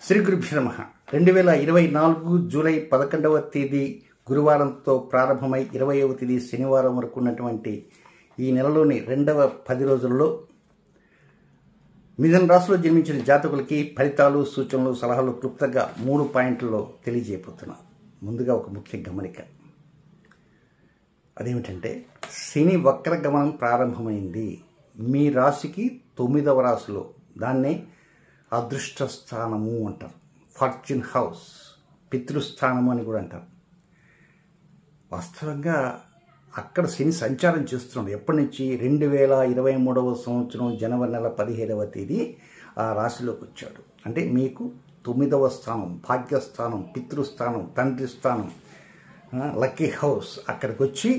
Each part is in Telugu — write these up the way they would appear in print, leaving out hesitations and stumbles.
శ్రీ గురుభ్యో నమః 2024 జూలై 11వ తేదీ గురువారంతో ప్రారంభమై 20వ తేదీ శనివారం వరకు ఉన్నటువంటి ఈ నెలలోని రెండవ 10 రోజుల్లో మిథున రాశిలో జన్మించిన జాతకులకి ఫలితాలు సూచనలు సలహాలు క్లుప్తంగా 3 పాయింట్లలో తెలియజేయబోతున్నా. ముందుగా ఒక ముఖ్య గమనిక, అదేమిటంటే శని వక్రగమనం ప్రారంభమైంది మీ రాశికి 9వ రాశిలో. దాన్నే అదృష్ట స్థానము అంటారు, ఫార్చ్యూన్ హౌస్, పితృస్థానము అని కూడా అంటారు. వాస్తవంగా అక్కడ శని సంచారం చేస్తున్నాడు. ఎప్పటి నుంచి 2023వ సంవత్సరం జనవరి నెల 17వ తేదీ ఆ రాశిలోకి వచ్చాడు. అంటే మీకు 9వ స్థానం, భాగ్యస్థానం, పితృస్థానం, తండ్రి స్థానం, లక్కీ హౌస్ అక్కడికి వచ్చి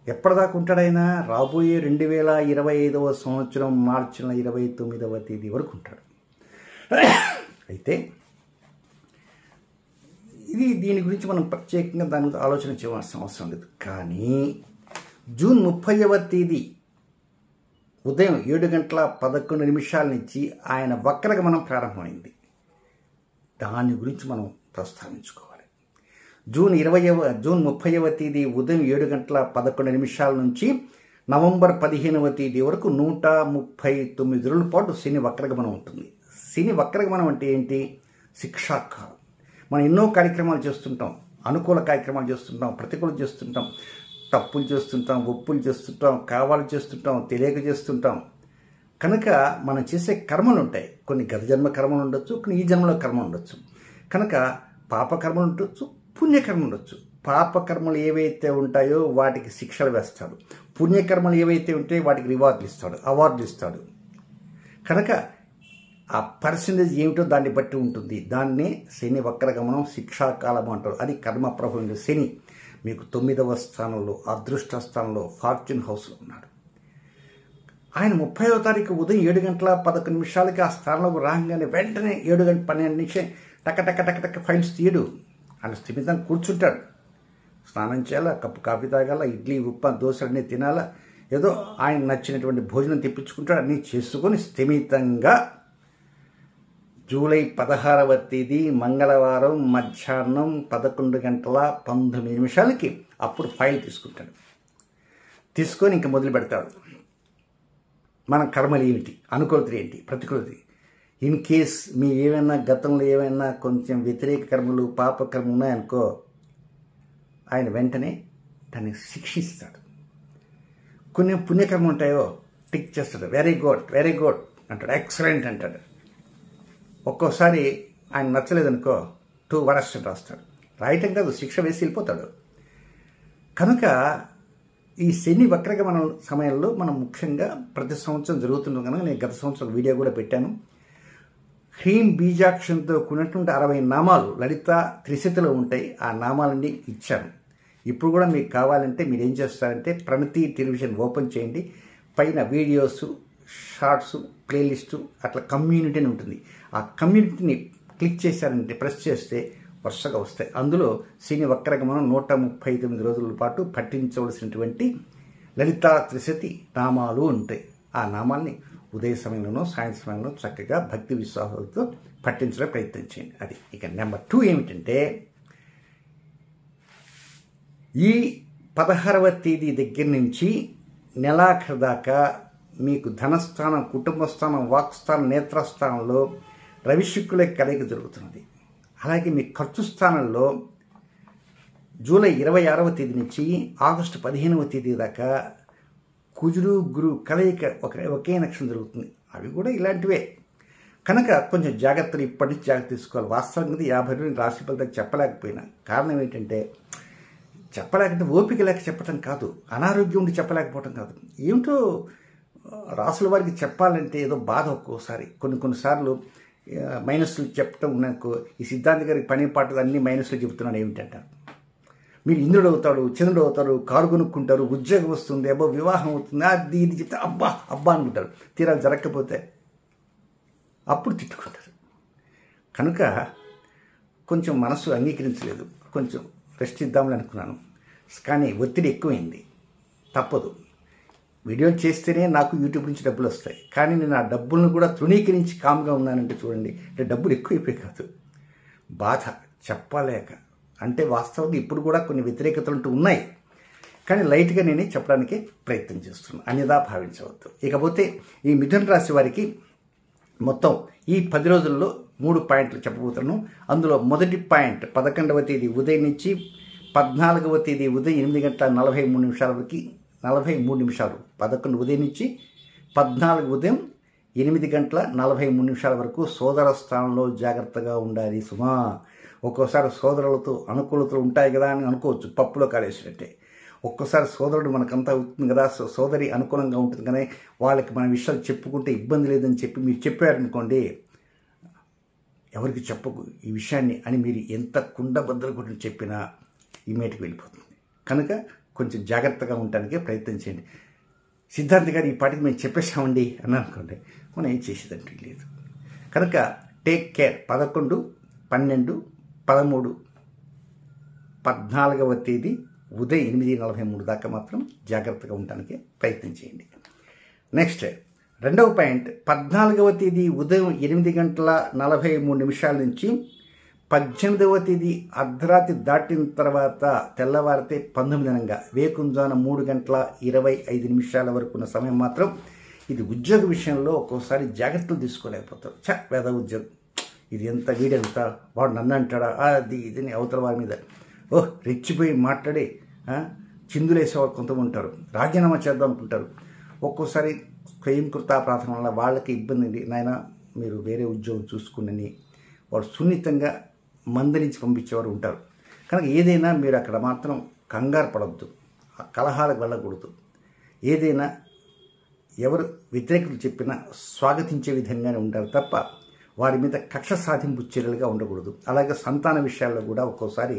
ఎప్పటిదాకా ఉంటాడైనా రాబోయే 2025వ సంవత్సరం మార్చి నెల 29వ తేదీ వరకు ఉంటాడు. అయితే దీని గురించి మనం ప్రత్యేకంగా దాని గురించి ఆలోచన చేయవలసిన అవసరం లేదు. కానీ జూన్ 30వ తేదీ ఉదయం 7:11 నుంచి ఆయన వక్రగమనం ప్రారంభమైంది. దాని గురించి మనం ప్రస్తావించుకోవాలి. జూన్ 30వ తేదీ ఉదయం 7:11 నుంచి నవంబర్ 15వ తేదీ వరకు 139 రోజుల పాటు శని వక్రగమనం ఉంటుంది. శని వక్రగమనం అంటే ఏంటి? శిక్షాకాలం. మనం ఎన్నో కార్యక్రమాలు చేస్తుంటాం, అనుకూల కార్యక్రమాలు చేస్తుంటాం, ప్రతికూలం చేస్తుంటాం, తప్పులు చేస్తుంటాం, ఒప్పులు చేస్తుంటాం, కావాలి చేస్తుంటాం, తెలియక చేస్తుంటాం. కనుక మనం చేసే కర్మలు ఉంటాయి. కొన్ని గత జన్మ కర్మలు ఉండొచ్చు, కొన్ని ఈ జన్మలో కర్మలు ఉండొచ్చు. కనుక పాపకర్మలు ఉండొచ్చు, పుణ్యకర్మలు ఉండొచ్చు. పాపకర్మలు ఏవైతే ఉంటాయో వాటికి శిక్షలు వేస్తాడు. పుణ్యకర్మలు ఏవైతే ఉంటాయో వాటికి రివార్డులు ఇస్తాడు, అవార్డులు ఇస్తాడు. కనుక ఆ పర్సంటేజ్ ఏమిటో దాన్ని బట్టి ఉంటుంది. దాన్నే శని వక్రగమనం, శిక్షాకాలం అంటారు. అది కర్మ ప్రభావం. శని మీకు 9వ స్థానంలో, అదృష్ట స్థానంలో, ఫార్చ్యూన్ హౌస్లో ఉన్నాడు. ఆయన 30వ తారీఖు ఉదయం 7:11 ఆ స్థానంలోకి రాగానే వెంటనే 7:12 టక టక టక టక ఫైల్స్ తీయడు. ఆయన స్థిమితంగా కూర్చుంటాడు. స్నానం చేయాలా, కప్పు కాఫీ తాగాల, ఇడ్లీ ఉప్మా దోశ అన్నీ తినాలా, ఏదో ఆయన నచ్చినటువంటి భోజనం తెప్పించుకుంటాడు. అన్నీ చేసుకొని స్థిమితంగా జూలై 16వ తేదీ మంగళవారం మధ్యాహ్నం 11:19 అప్పుడు ఫైల్ తీసుకుంటాడు. తీసుకొని ఇంక మొదలు పెడతాడు. మన కర్మలు ఏమిటి, అనుకూలతలు ఏంటి, ప్రతికూలత. ఇన్ కేస్ మీ ఏమైనా గతంలో ఏమైనా కొంచెం వ్యతిరేక కర్మలు, పాప కర్మలు ఉన్నాయనుకో, ఆయన వెంటనే దాన్ని శిక్షిస్తాడు. కొన్ని పుణ్యకర్మలు ఉంటాయో టిక్ చేస్తాడు, వెరీ గుడ్ వెరీ గుడ్ అంటాడు, ఎక్సలెంట్ అంటాడు. ఒక్కోసారి ఆయన నచ్చలేదనుకో 2 వరస్ట్ రాస్తాడు. రాయటం కాదు, శిక్ష వేసి వెళ్ళిపోతాడు. కనుక ఈ శని వక్రగమన సమయంలో మనం ముఖ్యంగా ప్రతి సంవత్సరం జరుగుతున్నాం. కనుక నేను గత సంవత్సరం వీడియో కూడా పెట్టాను. హ్రీం బీజాక్షరంతో కూడినటువంటి 60 నామాలు లలిత త్రిశతిలో ఉంటాయి. ఆ నామాలన్నీ ఇచ్చాను. ఇప్పుడు కూడా మీకు కావాలంటే మీరు ఏం చేస్తారంటే ప్రణతి టెలివిజన్ ఓపెన్ చేయండి. పైన వీడియోస్, షార్ట్స్, ప్లేలిస్టు, అట్లా కమ్యూనిటీ అని ఉంటుంది. ఆ కమ్యూనిటీని క్లిక్ చేశారంటే, ప్రెస్ చేస్తే వరుసగా వస్తాయి. అందులో శని వక్రగమనం 139 రోజుల పాటు పఠించవలసినటువంటి లలితా త్రిశతి నామాలు ఉంటాయి. ఆ నామాల్ని ఉదయ సమయంలోనో సాయంత్రం సమయంలో చక్కగా భక్తి విశ్వాసాలతో పఠించడం ప్రయత్నం చేయండి. అది ఇక నెంబర్ 2 ఏమిటంటే, ఈ 16వ తేదీ దగ్గర నుంచి నెలాఖరు దాకా మీకు ధనస్థానం, కుటుంబ స్థానం, వాక్స్థానం, నేత్రస్థానంలో రవిశుక్రుల కలయిక జరుగుతున్నది. అలాగే మీ ఖర్చు స్థానంలో జూలై 26వ తేదీ నుంచి ఆగస్టు 15వ తేదీ దాకా కుజుడు గురు కలయిక ఒకే నక్షత్రం జరుగుతుంది. అవి కూడా ఇలాంటివే. కనుక కొంచెం జాగ్రత్తలు ఇప్పటి నుంచి జాగ్రత్త తీసుకోవాలి. వాస్తవంగా 50 రోజులు రాశి ఫలితాలు చెప్పలేకపోయినా కారణం ఏంటంటే, చెప్పలేకంటే ఓపిక లేక చెప్పటం కాదు, అనారోగ్యం ఉండి చెప్పలేకపోవటం కాదు. ఏమిటో రాసుల వారికి చెప్పాలంటే ఏదో బాధ. ఒక్కోసారి కొన్నిసార్లు మైనస్లు చెప్పటం నాకు ఈ సిద్ధాంతి గారికి పని పాటలు అన్ని మైనస్లు చెబుతున్నాడు ఏమిటంటారు. మీరు ఇంద్రుడు అవుతాడు, చంద్రుడు అవుతారు, కారు కొనుక్కుంటారు, ఉద్యోగం వస్తుంది, అబ్బో వివాహం అవుతుంది, అది ఇది చెప్తే అబ్బా అబ్బా అనుకుంటారు. తీరాలు జరగకపోతే అప్పుడు తిట్టుకుంటారు. కనుక కొంచెం మనసు అంగీకరించలేదు. కొంచెం 'రెస్ట్' ఇద్దామని అనుకున్నాను. కానీ ఒత్తిడి ఎక్కువైంది, తప్పదు. వీడియోలు చేస్తేనే నాకు యూట్యూబ్ నుంచి డబ్బులు వస్తాయి. కానీ నేను ఆ డబ్బులను కూడా తృణీకరించి కామ్గా ఉన్నానంటే చూడండి, అంటే డబ్బులు ఎక్కువైపోయి కాదు, బాధ చెప్పలేక. అంటే వాస్తవంగా ఇప్పుడు కూడా కొన్ని వ్యతిరేకతలు అంటూ ఉన్నాయి, కానీ లైట్గా నేనే చెప్పడానికి ప్రయత్నం చేస్తున్నాను, అన్యదా భావించవద్దు. ఇకపోతే ఈ మిథున రాశి వారికి మొత్తం ఈ 10 రోజుల్లో 3 పాయింట్లు చెప్పబోతున్నాను. అందులో మొదటి పాయింట్ 11వ తేదీ ఉదయం నుంచి 14వ తేదీ ఉదయం 8:43 వరకు 43 నిమిషాలు 11 ఉదయం నుంచి 14 ఉదయం 8:43 వరకు సోదర స్థానంలో జాగ్రత్తగా ఉండాలి సుమా. ఒక్కోసారి సోదరులతో అనుకూలతలు ఉంటాయి కదా అని అనుకోవచ్చు, పప్పులో కాలేసినట్టే. ఒక్కోసారి సోదరుడు మనకంతా అవుతుంది కదా, సోదరి అనుకూలంగా ఉంటుంది కానీ వాళ్ళకి మన విషయాలు చెప్పుకుంటే ఇబ్బంది లేదని చెప్పి మీరు చెప్పారనుకోండి, ఎవరికి చెప్పకు ఈ విషయాన్ని అని మీరు ఎంత కుండబద్దలు కొట్టి చెప్పినా ఇమేటికి వెళ్ళిపోతుంది. కనుక కొంచెం జాగ్రత్తగా ఉండటానికే ప్రయత్నం చేయండి. సిద్ధార్థ్ గారు ఈ పాటికి మేము చెప్పేసామండి అని అనుకోండి, మనం ఏం చేసేదంటే లేదు. కనుక టేక్ కేర్. 11, 12, 13, 14వ తేదీ ఉదయం 8:43 దాకా మాత్రం జాగ్రత్తగా ఉండటానికి ప్రయత్నం చేయండి. నెక్స్ట్ రెండవ పాయింట్ 14వ తేదీ ఉదయం 8:43 నుంచి 18వ తేదీ అర్ధరాత్రి దాటిన తర్వాత తెల్లవారితే 19 వేకుంజాన 3:25 వరకు ఉన్న సమయం మాత్రం ఇది ఉద్యోగ విషయంలో ఒక్కోసారి జాగ్రత్తలు తీసుకోలేకపోతారు. వేద ఉద్యోగం ఇది ఎంత వీడెంత వాడు నన్ను అంటాడా అది ఇదని అవతల వారి మీద రెచ్చిపోయి మాట్లాడి చిందులేసేవారు కొంతమంది ఉంటారు, రాజీనామా చేద్దాం అనుకుంటారు. ఒక్కోసారి స్వయం కృతాపరాధం వల్ల వాళ్ళకి ఇబ్బంది, నాయన మీరు వేరే ఉద్యోగం చూసుకుని వాడు సున్నితంగా మందరించి పంపించేవారు ఉంటారు. కనుక ఏదైనా మీరు అక్కడ మాత్రం కంగారు పడవద్దు, కలహాలకు వెళ్ళకూడదు. ఏదైనా ఎవరు వ్యతిరేకులు చెప్పినా స్వాగతించే విధంగానే ఉంటారు తప్ప వారి మీద కక్ష సాధింపు చర్యలుగా ఉండకూడదు. అలాగే సంతాన విషయాల్లో కూడా ఒక్కోసారి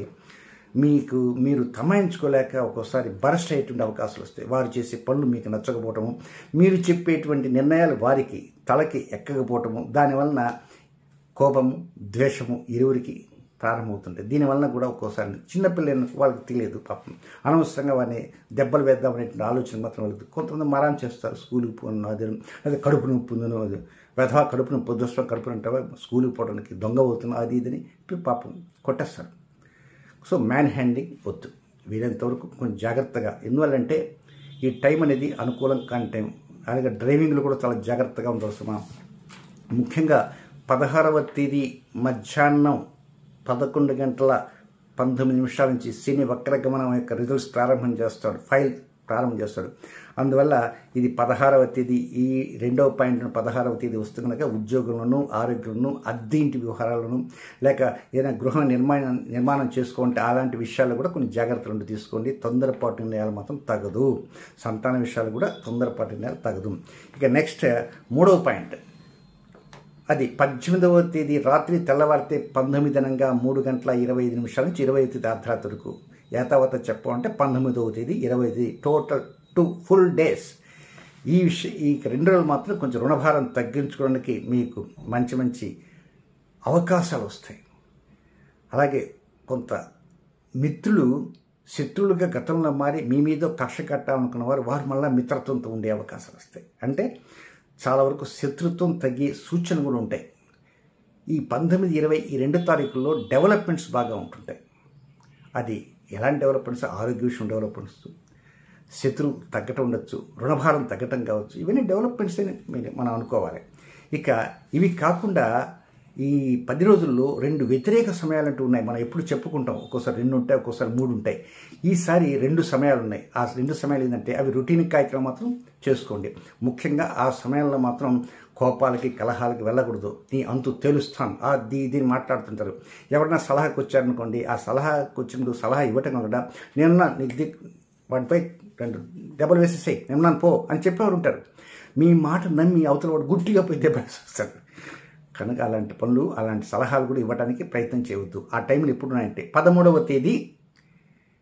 మీరు తమాయించుకోలేక ఒక్కోసారి బరస్ట్ అయ్యేటువంటి అవకాశాలు వస్తాయి. వారు చేసే పనులు మీకు నచ్చకపోవటము, మీరు చెప్పేటువంటి నిర్ణయాలు వారికి తలకి ఎక్కకపోవటము, దానివలన కోపము ద్వేషము ఇరువురికి ప్రారంభమవుతుంటాయి. దీనివలన కూడా ఒక్కోసారి చిన్నపిల్లలు వాళ్ళకి తెలియదు, పాపం అనవసరంగా వారిని దెబ్బలు వేద్దామనేటువంటి ఆలోచన మాత్రం వాళ్ళకి. కొంతమంది మారాం చేస్తారు, స్కూల్కి పోను అది అదే కడుపు నొప్పి ఉందను, అది వెధవా కడుపు నొప్పి పొద్దుష్టం కడుపు అంటావా స్కూల్కి పోవడానికి దొంగ అవుతున్నా అది ఇదని పాపం కొట్టేస్తారు. సో మ్యాన్ హ్యాండింగ్ వద్దు, వీలైనంతవరకు కొంచెం జాగ్రత్తగా. ఎందువల్లంటే ఈ టైం అనేది అనుకూలం కాని టైం. అలాగే డ్రైవింగ్లో కూడా చాలా జాగ్రత్తగా ఉండవలసిన. ముఖ్యంగా 16వ తేదీ మధ్యాహ్నం 11:19 నుంచి శని వక్రగమనం యొక్క రిజల్ట్స్ ఫైల్ ప్రారంభం చేస్తాడు. అందువల్ల ఇది 16వ తేదీ ఈ రెండవ పాయింట్ 16వ తేదీ వస్తుంది కనుక ఉద్యోగంలోనూ ఆరోగ్యంలోనూ అద్దె ఇంటి వ్యవహారాలను లేక ఏదైనా గృహ నిర్మాణం చేసుకుంటే అలాంటి విషయాల్లో కూడా కొన్ని జాగ్రత్తలు తీసుకోండి. తొందరపాటు నిర్ణయాలు మాత్రం తగదు. సంతాన విషయాలు కూడా తొందరపాటు నిర్ణయాలు తగదు. ఇక నెక్స్ట్ 3వ పాయింట్ అది 18వ తేదీ రాత్రి తెల్లవారితే 19:03:25 నుంచి 25వ తేదీ అర్ధరాత్రి వరకు. యాతావత చెప్పాలంటే 19వ తేదీ 20వ తేదీ టోటల్ 2 ఫుల్ డేస్. ఈ 2 రోజులు మాత్రం కొంచెం రుణభారం తగ్గించుకోవడానికి మీకు మంచి అవకాశాలు వస్తాయి. అలాగే కొంత మిత్రులు శత్రువులుగా గతంలో మారి మీ మీద కక్ష కట్టాలనుకున్న వారు మళ్ళీ మిత్రత్వంతో ఉండే అవకాశాలు వస్తాయి. అంటే చాలా వరకు శత్రుత్వం తగ్గే సూచనలు కూడా ఉంటాయి. ఈ 19, 20 ఈ 2 తారీఖుల్లో డెవలప్మెంట్స్ బాగా ఉంటుంటాయి. అది ఎలాంటి డెవలప్మెంట్స్? ఆరోగ్య విషయం డెవలప్మెంట్స్, శత్రువు తగ్గటం ఉండొచ్చు, రుణభారం తగ్గటం కావచ్చు. ఇవన్నీ డెవలప్మెంట్స్ అని మనం అనుకోవాలి. ఇక ఇవి కాకుండా ఈ 10 రోజుల్లో 2 వ్యతిరేక సమయాలంటూ ఉన్నాయి. మనం ఎప్పుడు చెప్పుకుంటాం, ఒక్కోసారి 2 ఉంటాయి, ఒక్కోసారి 3 ఉంటాయి. ఈసారి 2 సమయాలు ఉన్నాయి. ఆ 2 సమయాలు ఏంటంటే అవి రొటీన్ కార్యక్రమం మాత్రం చేసుకోండి. ముఖ్యంగా ఆ సమయంలో మాత్రం కోపాలకి కలహాలకి వెళ్ళకూడదు. నీ అంతు తెలుస్తాను దీన్ని మాట్లాడుతుంటారు. ఎవరైనా సలహాకి వచ్చారనుకోండి, ఆ సలహాకి వచ్చినప్పుడు సలహా ఇవ్వటం కాకుండా నేనున్నా నీకు వాటిపై 2 దెబ్బలు వేసేసాయి నేనున్నాను పో అని చెప్పేవారు ఉంటారు. మీ మాట నమ్మి అవతల వాడు గుట్టిగా పోయి దెబ్బ వేసేస్తాడు. కనుక అలాంటి పనులు అలాంటి సలహాలు కూడా ఇవ్వడానికి ప్రయత్నం చేయవద్దు. ఆ టైంలో ఎప్పుడు ఉన్నాయంటే 13వ తేదీ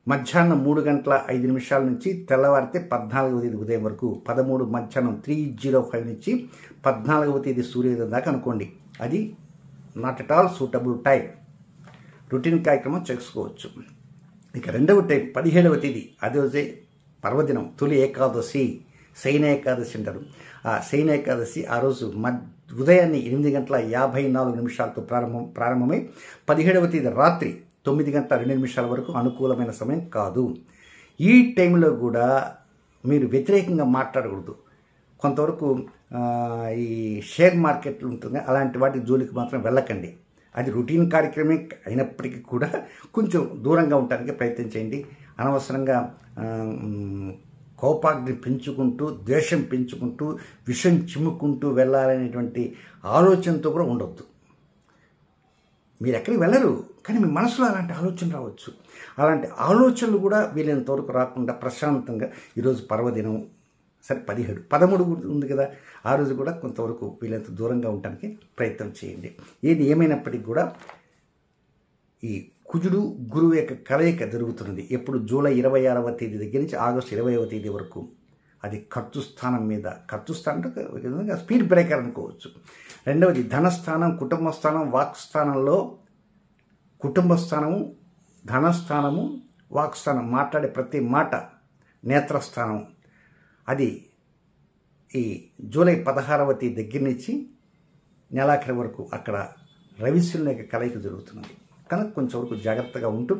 మధ్యాహ్నం 3:05 నుంచి తెల్లవారితే 14వ తేదీ ఉదయం వరకు. 13 మధ్యాహ్నం 3:05 నుంచి 14వ తేదీ సూర్యోదయం దాకా అనుకోండి. అది not at all suitable time. Routine కార్యక్రమం చేసుకోవచ్చు. ఇక రెండవ టైం 17వ తేదీ, అదే పర్వదినం తొలి ఏకాదశి. శయన ఏకాదశి అంటారు. ఆ శయన ఏకాదశి ఆ రోజు ఉదయాన్నే 8:54 ప్రారంభమై 17వ తేదీ రాత్రి 9:02 వరకు అనుకూలమైన సమయం కాదు. ఈ టైంలో కూడా మీరు వ్యతిరేకంగా మాట్లాడకూడదు. కొంతవరకు ఈ షేర్ మార్కెట్లు ఉంటుంది, అలాంటి వాటి జోలికి మాత్రం వెళ్ళకండి. అది రొటీన్ కార్యక్రమం అయినప్పటికీ కూడా కొంచెం దూరంగా ఉండడానికి ప్రయత్నం చేయండి. అనవసరంగా కోపాగ్ని పెంచుకుంటూ, ద్వేషం పెంచుకుంటూ, విషం చిమ్ముకుంటూ వెళ్ళాలనేటువంటి ఆలోచనతో కూడా ఉండొద్దు. మీరు ఎక్కడికి వెళ్ళరు, కానీ మీ మనసులో అలాంటి ఆలోచన రావచ్చు. అలాంటి ఆలోచనలు కూడా వీలైనంతవరకు రాకుండా ప్రశాంతంగా, ఈరోజు పర్వదినం సరే 17, 13 ఉంది కదా, ఆ రోజు కూడా కొంతవరకు వీలైనంత దూరంగా ఉండడానికి ప్రయత్నం చేయండి. ఏది ఏమైనప్పటికీ కూడా ఈ కుజుడు గురువు యొక్క కలయిక జరుగుతున్నది. ఎప్పుడు జూలై 26వ తేదీ దగ్గర నుంచి ఆగస్టు 20వ తేదీ వరకు. అది ఖర్చు స్థానం మీద, ఖర్చు స్థానం అంటే స్పీడ్ బ్రేకర్ అనుకోవచ్చు. రెండవది ధనస్థానం, కుటుంబ స్థానం, వాక్ స్థానంలో కుటుంబ స్థానము, ధనస్థానము, వాక్ స్థానం, మాట్లాడే ప్రతి మాట, నేత్రస్థానం. అది ఈ జూలై 16వ తేదీ దగ్గర నుంచి నెలాఖరి వరకు అక్కడ రవిశుల యొక్క కలయిక జరుగుతున్నది. కనుక కొంచెం వరకు జాగ్రత్తగా ఉంటూ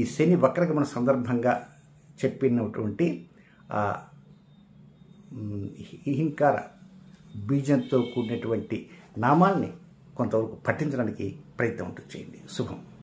ఈ శని వక్రగమన సందర్భంగా చెప్పినటువంటి హింకార బీజంతో కూడినటువంటి నామాల్ని కొంతవరకు పఠించడానికి ప్రయత్నం చేయండి. శుభం.